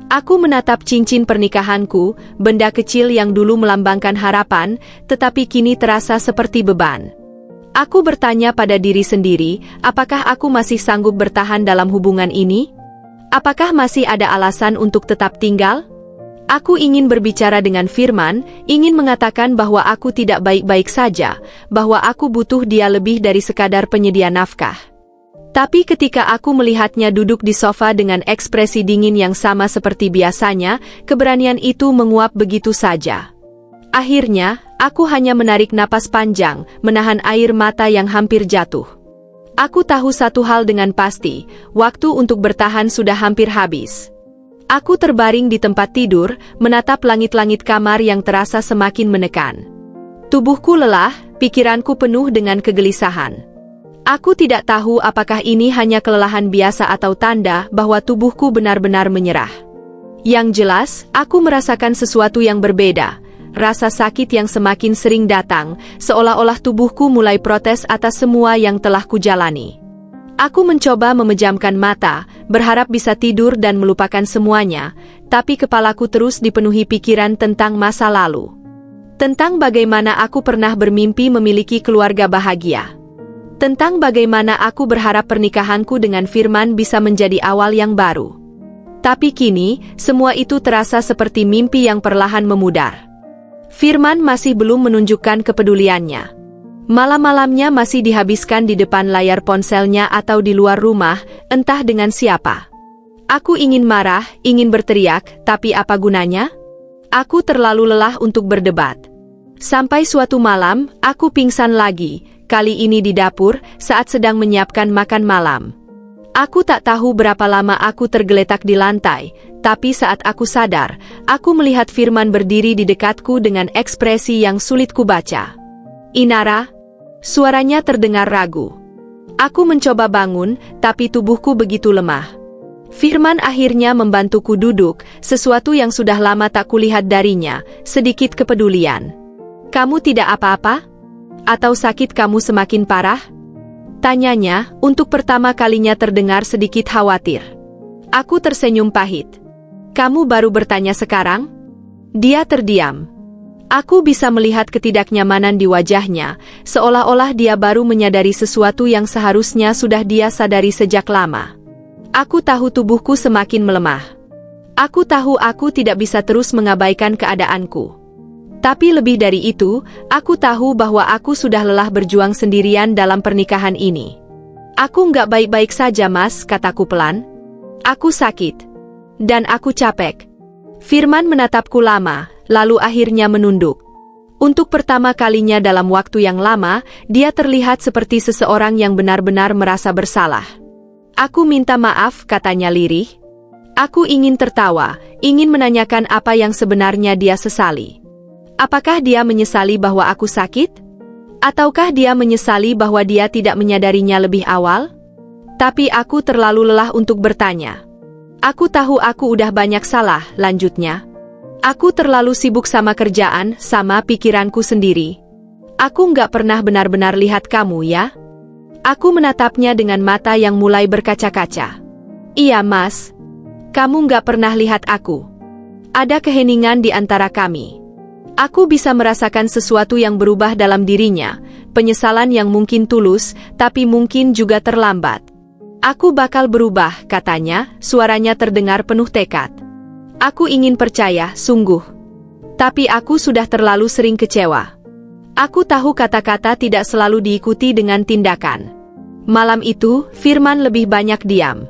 Aku menatap cincin pernikahanku, benda kecil yang dulu melambangkan harapan, tetapi kini terasa seperti beban. Aku bertanya pada diri sendiri, apakah aku masih sanggup bertahan dalam hubungan ini? Apakah masih ada alasan untuk tetap tinggal? Aku ingin berbicara dengan Firman, ingin mengatakan bahwa aku tidak baik-baik saja, bahwa aku butuh dia lebih dari sekadar penyedia nafkah. Tapi ketika aku melihatnya duduk di sofa dengan ekspresi dingin yang sama seperti biasanya, keberanian itu menguap begitu saja. Akhirnya, aku hanya menarik napas panjang, menahan air mata yang hampir jatuh. Aku tahu satu hal dengan pasti, waktu untuk bertahan sudah hampir habis. Aku terbaring di tempat tidur, menatap langit-langit kamar yang terasa semakin menekan. Tubuhku lelah, pikiranku penuh dengan kegelisahan. Aku tidak tahu apakah ini hanya kelelahan biasa atau tanda bahwa tubuhku benar-benar menyerah. Yang jelas, aku merasakan sesuatu yang berbeda. Rasa sakit yang semakin sering datang, seolah-olah tubuhku mulai protes atas semua yang telah kujalani. Aku mencoba memejamkan mata, berharap bisa tidur dan melupakan semuanya, tapi kepalaku terus dipenuhi pikiran tentang masa lalu. Tentang bagaimana aku pernah bermimpi memiliki keluarga bahagia. Tentang bagaimana aku berharap pernikahanku dengan Firman bisa menjadi awal yang baru. Tapi kini, semua itu terasa seperti mimpi yang perlahan memudar. Firman masih belum menunjukkan kepeduliannya. Malam-malamnya masih dihabiskan di depan layar ponselnya atau di luar rumah, entah dengan siapa. Aku ingin marah, ingin berteriak, tapi apa gunanya? Aku terlalu lelah untuk berdebat. Sampai suatu malam, aku pingsan lagi, kali ini di dapur, saat sedang menyiapkan makan malam. Aku tak tahu berapa lama aku tergeletak di lantai, tapi saat aku sadar, aku melihat Firman berdiri di dekatku dengan ekspresi yang sulit kubaca. "Inara?" Suaranya terdengar ragu. Aku mencoba bangun, tapi tubuhku begitu lemah. Firman akhirnya membantuku duduk, sesuatu yang sudah lama tak kulihat darinya, sedikit kepedulian. "Kamu tidak apa-apa? Atau sakit kamu semakin parah?" Tanyanya, untuk pertama kalinya terdengar sedikit khawatir. Aku tersenyum pahit. "Kamu baru bertanya sekarang?" Dia terdiam. Aku bisa melihat ketidaknyamanan di wajahnya, seolah-olah dia baru menyadari sesuatu yang seharusnya sudah dia sadari sejak lama. Aku tahu tubuhku semakin melemah. Aku tahu aku tidak bisa terus mengabaikan keadaanku. Tapi lebih dari itu, aku tahu bahwa aku sudah lelah berjuang sendirian dalam pernikahan ini. "Aku nggak baik-baik saja, Mas," kataku pelan. "Aku sakit. Dan aku capek." Firman menatapku lama, lalu akhirnya menunduk. Untuk pertama kalinya dalam waktu yang lama, dia terlihat seperti seseorang yang benar-benar merasa bersalah. "Aku minta maaf," katanya lirih. Aku ingin tertawa, ingin menanyakan apa yang sebenarnya dia sesali. Apakah dia menyesali bahwa aku sakit? Ataukah dia menyesali bahwa dia tidak menyadarinya lebih awal? Tapi aku terlalu lelah untuk bertanya. "Aku tahu aku udah banyak salah," lanjutnya. "Aku terlalu sibuk sama kerjaan, sama pikiranku sendiri. Aku nggak pernah benar-benar lihat kamu ya." Aku menatapnya dengan mata yang mulai berkaca-kaca. "Iya, Mas. Kamu nggak pernah lihat aku. Ada keheningan di antara kami." Aku bisa merasakan sesuatu yang berubah dalam dirinya, penyesalan yang mungkin tulus, tapi mungkin juga terlambat. "Aku bakal berubah," katanya, suaranya terdengar penuh tekad. Aku ingin percaya, sungguh. Tapi aku sudah terlalu sering kecewa. Aku tahu kata-kata tidak selalu diikuti dengan tindakan. Malam itu, Firman lebih banyak diam.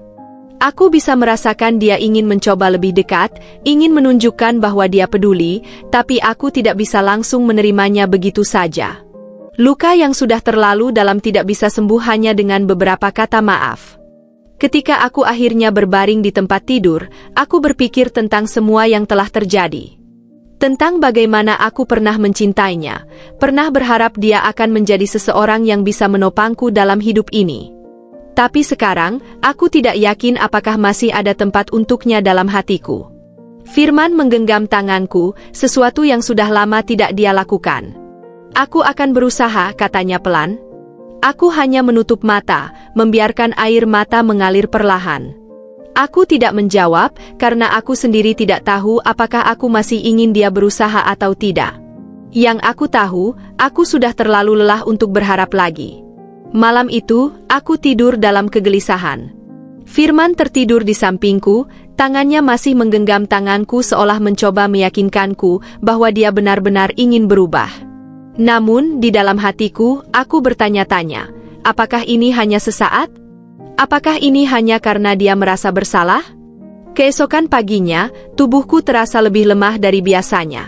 Aku bisa merasakan dia ingin mencoba lebih dekat, ingin menunjukkan bahwa dia peduli, tapi aku tidak bisa langsung menerimanya begitu saja. Luka yang sudah terlalu dalam tidak bisa sembuh hanya dengan beberapa kata maaf. Ketika aku akhirnya berbaring di tempat tidur, aku berpikir tentang semua yang telah terjadi. Tentang bagaimana aku pernah mencintainya, pernah berharap dia akan menjadi seseorang yang bisa menopangku dalam hidup ini. Tapi sekarang, aku tidak yakin apakah masih ada tempat untuknya dalam hatiku. Firman menggenggam tanganku, sesuatu yang sudah lama tidak dia lakukan. "Aku akan berusaha," katanya pelan. Aku hanya menutup mata, membiarkan air mata mengalir perlahan. Aku tidak menjawab, karena aku sendiri tidak tahu apakah aku masih ingin dia berusaha atau tidak. Yang aku tahu, aku sudah terlalu lelah untuk berharap lagi. Malam itu, aku tidur dalam kegelisahan. Firman tertidur di sampingku, tangannya masih menggenggam tanganku seolah mencoba meyakinkanku bahwa dia benar-benar ingin berubah. Namun, di dalam hatiku, aku bertanya-tanya, apakah ini hanya sesaat? Apakah ini hanya karena dia merasa bersalah? Keesokan paginya, tubuhku terasa lebih lemah dari biasanya.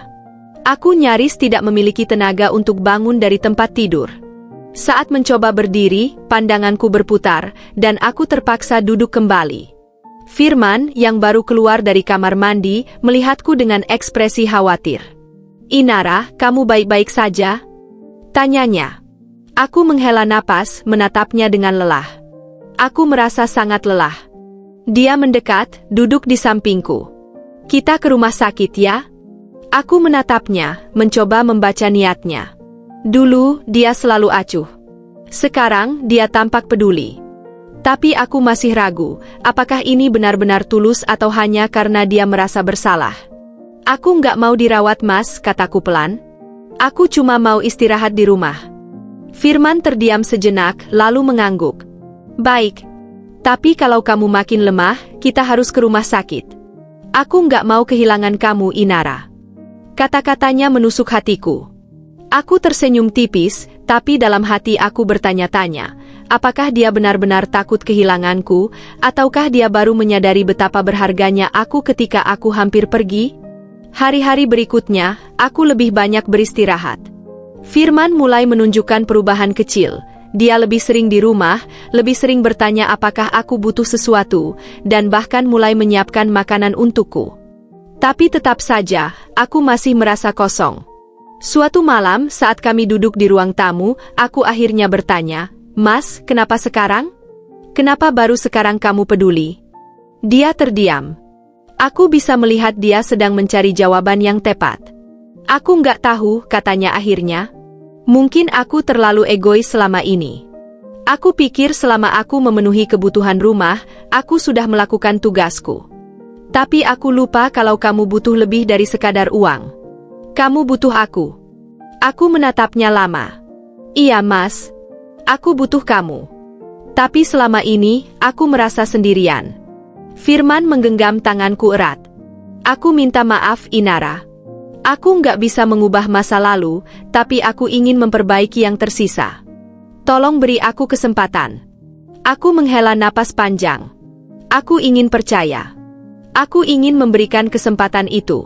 Aku nyaris tidak memiliki tenaga untuk bangun dari tempat tidur. Saat mencoba berdiri, pandanganku berputar, dan aku terpaksa duduk kembali. Firman, yang baru keluar dari kamar mandi, melihatku dengan ekspresi khawatir. "Inara, kamu baik-baik saja?" tanyanya. Aku menghela napas, menatapnya dengan lelah. Aku merasa sangat lelah. Dia mendekat, duduk di sampingku. "Kita ke rumah sakit ya?" Aku menatapnya, mencoba membaca niatnya. Dulu, dia selalu acuh. Sekarang, dia tampak peduli. Tapi aku masih ragu, apakah ini benar-benar tulus atau hanya karena dia merasa bersalah. "Aku nggak mau dirawat, Mas," kataku pelan. "Aku cuma mau istirahat di rumah." Firman terdiam sejenak, lalu mengangguk. "Baik. Tapi kalau kamu makin lemah, kita harus ke rumah sakit. Aku nggak mau kehilangan kamu, Inara." Kata-katanya menusuk hatiku. Aku tersenyum tipis, tapi dalam hati aku bertanya-tanya, apakah dia benar-benar takut kehilanganku, ataukah dia baru menyadari betapa berharganya aku ketika aku hampir pergi? Hari-hari berikutnya, aku lebih banyak beristirahat. Firman mulai menunjukkan perubahan kecil. Dia lebih sering di rumah, lebih sering bertanya apakah aku butuh sesuatu, dan bahkan mulai menyiapkan makanan untukku. Tapi tetap saja, aku masih merasa kosong. Suatu malam saat kami duduk di ruang tamu, aku akhirnya bertanya, "Mas, kenapa sekarang? Kenapa baru sekarang kamu peduli?" Dia terdiam. Aku bisa melihat dia sedang mencari jawaban yang tepat. "Aku nggak tahu," katanya akhirnya. "Mungkin aku terlalu egois selama ini. Aku pikir selama aku memenuhi kebutuhan rumah, aku sudah melakukan tugasku. Tapi aku lupa kalau kamu butuh lebih dari sekadar uang. Kamu butuh aku." Aku menatapnya lama. "Iya, Mas. Aku butuh kamu. Tapi selama ini, aku merasa sendirian." Firman menggenggam tanganku erat. "Aku minta maaf, Inara. Aku nggak bisa mengubah masa lalu, tapi aku ingin memperbaiki yang tersisa. Tolong beri aku kesempatan." Aku menghela napas panjang. Aku ingin percaya. Aku ingin memberikan kesempatan itu.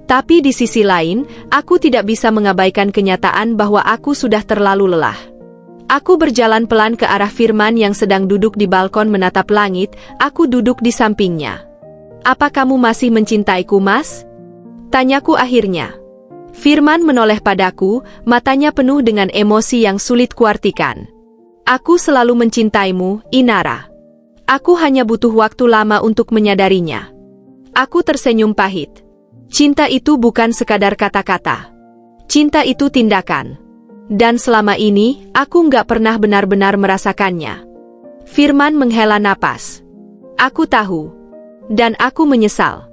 Tapi di sisi lain, aku tidak bisa mengabaikan kenyataan bahwa aku sudah terlalu lelah. Aku berjalan pelan ke arah Firman yang sedang duduk di balkon menatap langit. Aku duduk di sampingnya. "Apa kamu masih mencintaiku, Mas?" tanyaku akhirnya. Firman menoleh padaku, matanya penuh dengan emosi yang sulit kuartikan. "Aku selalu mencintaimu, Inara. Aku hanya butuh waktu lama untuk menyadarinya." Aku tersenyum pahit. Cinta itu bukan sekadar kata-kata. Cinta itu tindakan. Dan selama ini, aku nggak pernah benar-benar merasakannya. Firman menghela napas. "Aku tahu. Dan aku menyesal."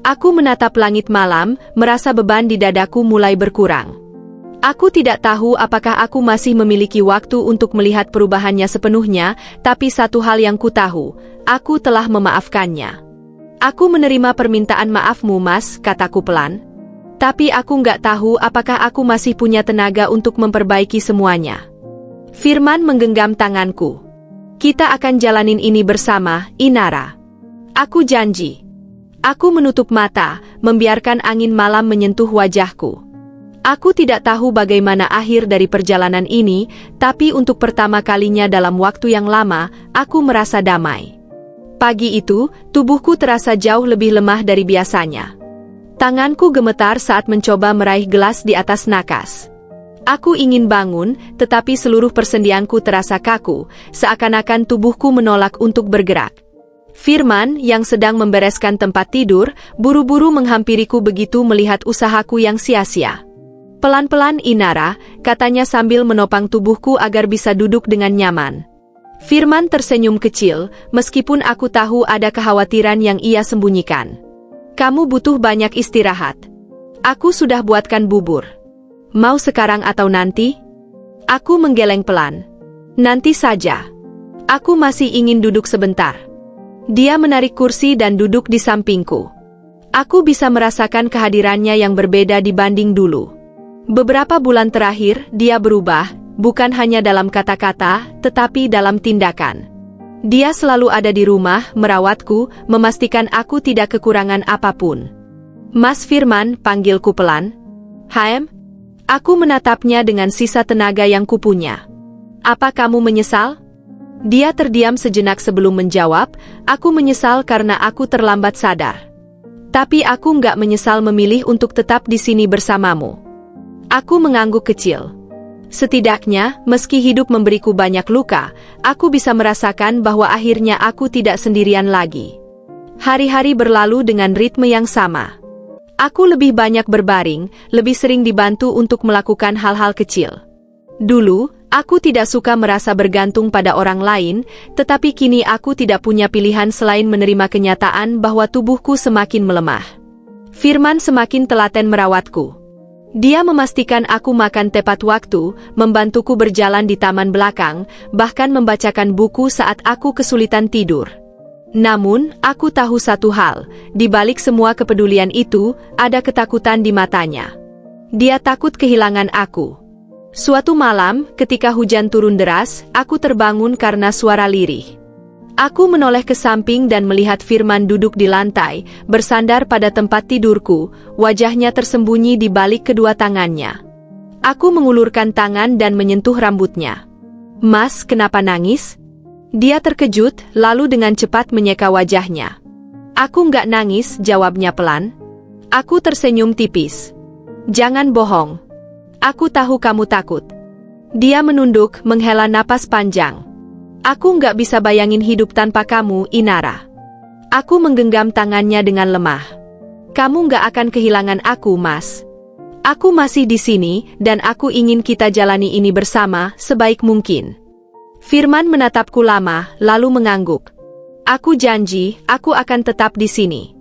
Aku menatap langit malam, merasa beban di dadaku mulai berkurang. Aku tidak tahu apakah aku masih memiliki waktu untuk melihat perubahannya sepenuhnya, tapi satu hal yang ku tahu, aku telah memaafkannya. "Aku menerima permintaan maafmu, Mas," kataku pelan. "Tapi aku nggak tahu apakah aku masih punya tenaga untuk memperbaiki semuanya." Firman menggenggam tanganku. "Kita akan jalanin ini bersama, Inara. Aku janji." Aku menutup mata, membiarkan angin malam menyentuh wajahku. Aku tidak tahu bagaimana akhir dari perjalanan ini, tapi untuk pertama kalinya dalam waktu yang lama, aku merasa damai. Pagi itu, tubuhku terasa jauh lebih lemah dari biasanya. Tanganku gemetar saat mencoba meraih gelas di atas nakas. Aku ingin bangun, tetapi seluruh persendianku terasa kaku, seakan-akan tubuhku menolak untuk bergerak. Firman, yang sedang membereskan tempat tidur, buru-buru menghampiriku begitu melihat usahaku yang sia-sia. "Pelan-pelan, Inara," katanya sambil menopang tubuhku agar bisa duduk dengan nyaman. Firman tersenyum kecil, meskipun aku tahu ada kekhawatiran yang ia sembunyikan. "Kamu butuh banyak istirahat. Aku sudah buatkan bubur. Mau sekarang atau nanti?" Aku menggeleng pelan. "Nanti saja. Aku masih ingin duduk sebentar." Dia menarik kursi dan duduk di sampingku. Aku bisa merasakan kehadirannya yang berbeda dibanding dulu. Beberapa bulan terakhir, dia berubah, bukan hanya dalam kata-kata, tetapi dalam tindakan. Dia selalu ada di rumah, merawatku, memastikan aku tidak kekurangan apapun. "Mas Firman," panggilku pelan. "Haem?" Aku menatapnya dengan sisa tenaga yang kupunya. "Apa kamu menyesal?" Dia terdiam sejenak sebelum menjawab, "Aku menyesal karena aku terlambat sadar. Tapi aku nggak menyesal memilih untuk tetap di sini bersamamu." Aku mengangguk kecil. Setidaknya, meski hidup memberiku banyak luka, aku bisa merasakan bahwa akhirnya aku tidak sendirian lagi. Hari-hari berlalu dengan ritme yang sama. Aku lebih banyak berbaring, lebih sering dibantu untuk melakukan hal-hal kecil. Dulu, aku tidak suka merasa bergantung pada orang lain, tetapi kini aku tidak punya pilihan selain menerima kenyataan bahwa tubuhku semakin melemah. Firman semakin telaten merawatku. Dia memastikan aku makan tepat waktu, membantuku berjalan di taman belakang, bahkan membacakan buku saat aku kesulitan tidur. Namun, aku tahu satu hal, di balik semua kepedulian itu, ada ketakutan di matanya. Dia takut kehilangan aku. Suatu malam, ketika hujan turun deras, aku terbangun karena suara lirih. Aku menoleh ke samping dan melihat Firman duduk di lantai, bersandar pada tempat tidurku, wajahnya tersembunyi di balik kedua tangannya. Aku mengulurkan tangan dan menyentuh rambutnya. Mas, kenapa nangis? Dia terkejut, lalu dengan cepat menyeka wajahnya. Aku nggak nangis, jawabnya pelan. Aku tersenyum tipis. Jangan bohong. Aku tahu kamu takut. Dia menunduk, menghela napas panjang. Aku nggak bisa bayangin hidup tanpa kamu, Inara. Aku menggenggam tangannya dengan lemah. Kamu nggak akan kehilangan aku, Mas. Aku masih di sini, dan aku ingin kita jalani ini bersama, sebaik mungkin. Firman menatapku lama, lalu mengangguk. Aku janji, aku akan tetap di sini.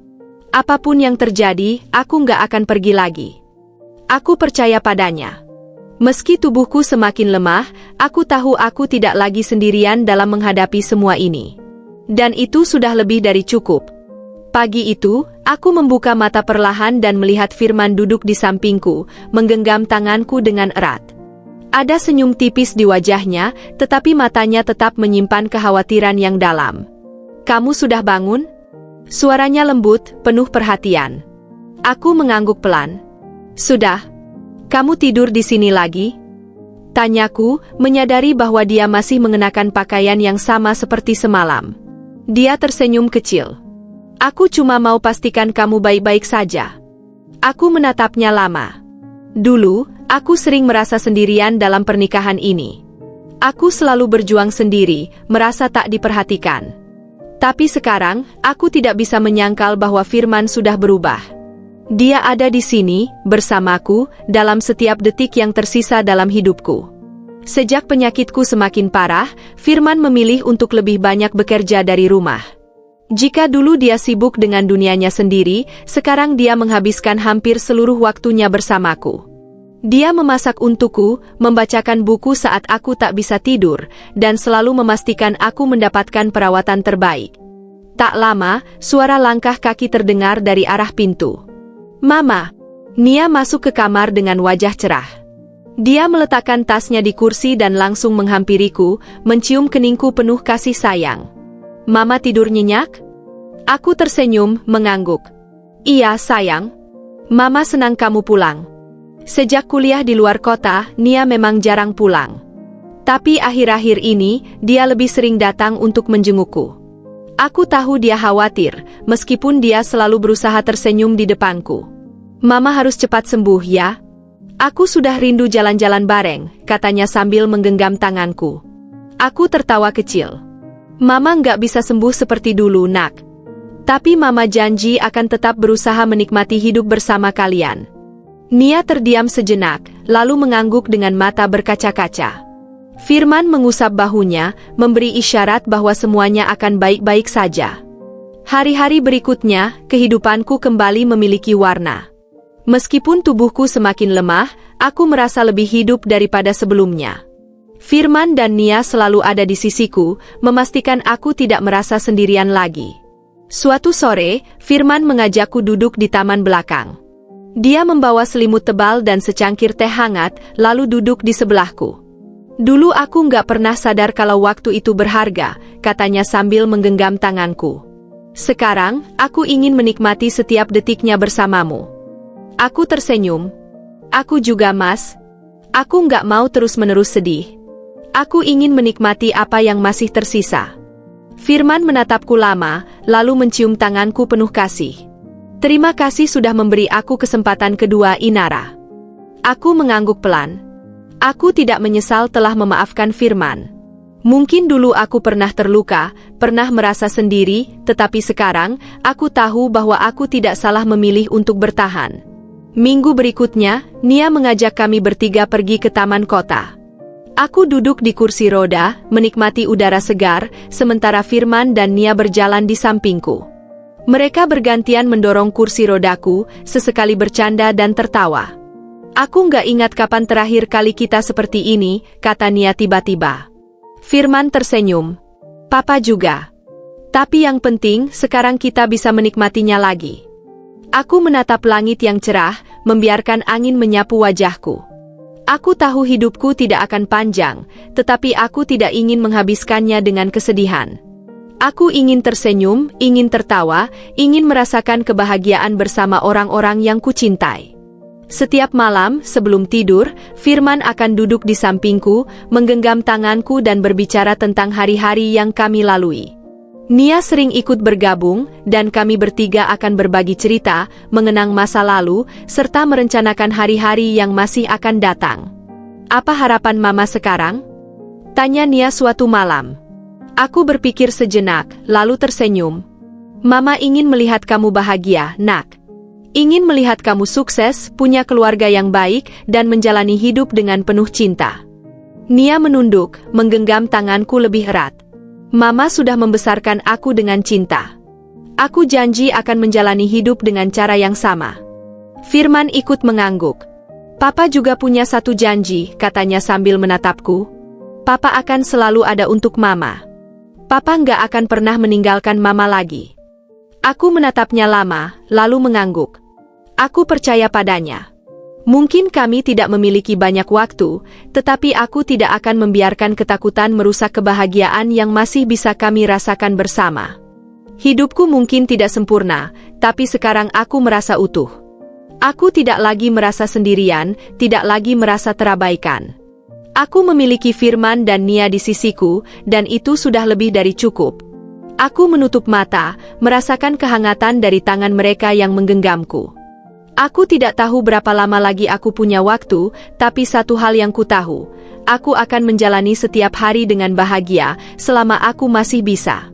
Apapun yang terjadi, aku nggak akan pergi lagi. Aku percaya padanya. Meski tubuhku semakin lemah, aku tahu aku tidak lagi sendirian dalam menghadapi semua ini. Dan itu sudah lebih dari cukup. Pagi itu, aku membuka mata perlahan dan melihat Firman duduk di sampingku, menggenggam tanganku dengan erat. Ada senyum tipis di wajahnya, tetapi matanya tetap menyimpan kekhawatiran yang dalam. Kamu sudah bangun? Suaranya lembut, penuh perhatian. Aku mengangguk pelan. Sudah. Kamu tidur di sini lagi? Tanyaku, menyadari bahwa dia masih mengenakan pakaian yang sama seperti semalam. Dia tersenyum kecil. Aku cuma mau pastikan kamu baik-baik saja. Aku menatapnya lama. Dulu, aku sering merasa sendirian dalam pernikahan ini. Aku selalu berjuang sendiri, merasa tak diperhatikan. Tapi sekarang, aku tidak bisa menyangkal bahwa Firman sudah berubah. Dia ada di sini, bersamaku, dalam setiap detik yang tersisa dalam hidupku. Sejak penyakitku semakin parah, Firman memilih untuk lebih banyak bekerja dari rumah. Jika dulu dia sibuk dengan dunianya sendiri, sekarang dia menghabiskan hampir seluruh waktunya bersamaku. Dia memasak untukku, membacakan buku saat aku tak bisa tidur, dan selalu memastikan aku mendapatkan perawatan terbaik. Tak lama, suara langkah kaki terdengar dari arah pintu. Mama! Nia masuk ke kamar dengan wajah cerah. Dia meletakkan tasnya di kursi dan langsung menghampiriku, mencium keningku penuh kasih sayang. Mama tidur nyenyak? Aku tersenyum, mengangguk. Iya, sayang. Mama senang kamu pulang. Sejak kuliah di luar kota, Nia memang jarang pulang. Tapi akhir-akhir ini, dia lebih sering datang untuk menjengukku. Aku tahu dia khawatir, meskipun dia selalu berusaha tersenyum di depanku. Mama harus cepat sembuh ya. Aku sudah rindu jalan-jalan bareng, katanya sambil menggenggam tanganku. Aku tertawa kecil. Mama nggak bisa sembuh seperti dulu, nak. Tapi Mama janji akan tetap berusaha menikmati hidup bersama kalian. Nia terdiam sejenak, lalu mengangguk dengan mata berkaca-kaca. Firman mengusap bahunya, memberi isyarat bahwa semuanya akan baik-baik saja. Hari-hari berikutnya, kehidupanku kembali memiliki warna. Meskipun tubuhku semakin lemah, aku merasa lebih hidup daripada sebelumnya. Firman dan Nia selalu ada di sisiku, memastikan aku tidak merasa sendirian lagi. Suatu sore, Firman mengajakku duduk di taman belakang. Dia membawa selimut tebal dan secangkir teh hangat, lalu duduk di sebelahku. Dulu aku nggak pernah sadar kalau waktu itu berharga, katanya sambil menggenggam tanganku. Sekarang, aku ingin menikmati setiap detiknya bersamamu. Aku tersenyum. Aku juga, Mas. Aku nggak mau terus-menerus sedih. Aku ingin menikmati apa yang masih tersisa. Firman menatapku lama, lalu mencium tanganku penuh kasih. Terima kasih sudah memberi aku kesempatan kedua, Inara. Aku mengangguk pelan. Aku tidak menyesal telah memaafkan Firman. Mungkin dulu aku pernah terluka, pernah merasa sendiri, tetapi sekarang, aku tahu bahwa aku tidak salah memilih untuk bertahan. Minggu berikutnya, Nia mengajak kami bertiga pergi ke taman kota. Aku duduk di kursi roda, menikmati udara segar, sementara Firman dan Nia berjalan di sampingku. Mereka bergantian mendorong kursi rodaku, sesekali bercanda dan tertawa. Aku nggak ingat kapan terakhir kali kita seperti ini, kata Nia tiba-tiba. Firman tersenyum. Papa juga. Tapi yang penting, sekarang kita bisa menikmatinya lagi. Aku menatap langit yang cerah, membiarkan angin menyapu wajahku. Aku tahu hidupku tidak akan panjang, tetapi aku tidak ingin menghabiskannya dengan kesedihan. Aku ingin tersenyum, ingin tertawa, ingin merasakan kebahagiaan bersama orang-orang yang kucintai. Setiap malam, sebelum tidur, Firman akan duduk di sampingku, menggenggam tanganku dan berbicara tentang hari-hari yang kami lalui. Nia sering ikut bergabung, dan kami bertiga akan berbagi cerita, mengenang masa lalu, serta merencanakan hari-hari yang masih akan datang. Apa harapan Mama sekarang? Tanya Nia suatu malam. Aku berpikir sejenak, lalu tersenyum. Mama ingin melihat kamu bahagia, nak. Ingin melihat kamu sukses, punya keluarga yang baik, dan menjalani hidup dengan penuh cinta. Nia menunduk, menggenggam tanganku lebih erat. Mama sudah membesarkan aku dengan cinta. Aku janji akan menjalani hidup dengan cara yang sama. Firman ikut mengangguk. Papa juga punya satu janji, katanya sambil menatapku. Papa akan selalu ada untuk Mama. Papa nggak akan pernah meninggalkan Mama lagi. Aku menatapnya lama, lalu mengangguk. Aku percaya padanya. Mungkin kami tidak memiliki banyak waktu, tetapi aku tidak akan membiarkan ketakutan merusak kebahagiaan yang masih bisa kami rasakan bersama. Hidupku mungkin tidak sempurna, tapi sekarang aku merasa utuh. Aku tidak lagi merasa sendirian, tidak lagi merasa terabaikan. Aku memiliki Firman dan Nia di sisiku, dan itu sudah lebih dari cukup. Aku menutup mata, merasakan kehangatan dari tangan mereka yang menggenggamku. Aku tidak tahu berapa lama lagi aku punya waktu, tapi satu hal yang ku tahu, aku akan menjalani setiap hari dengan bahagia, selama aku masih bisa.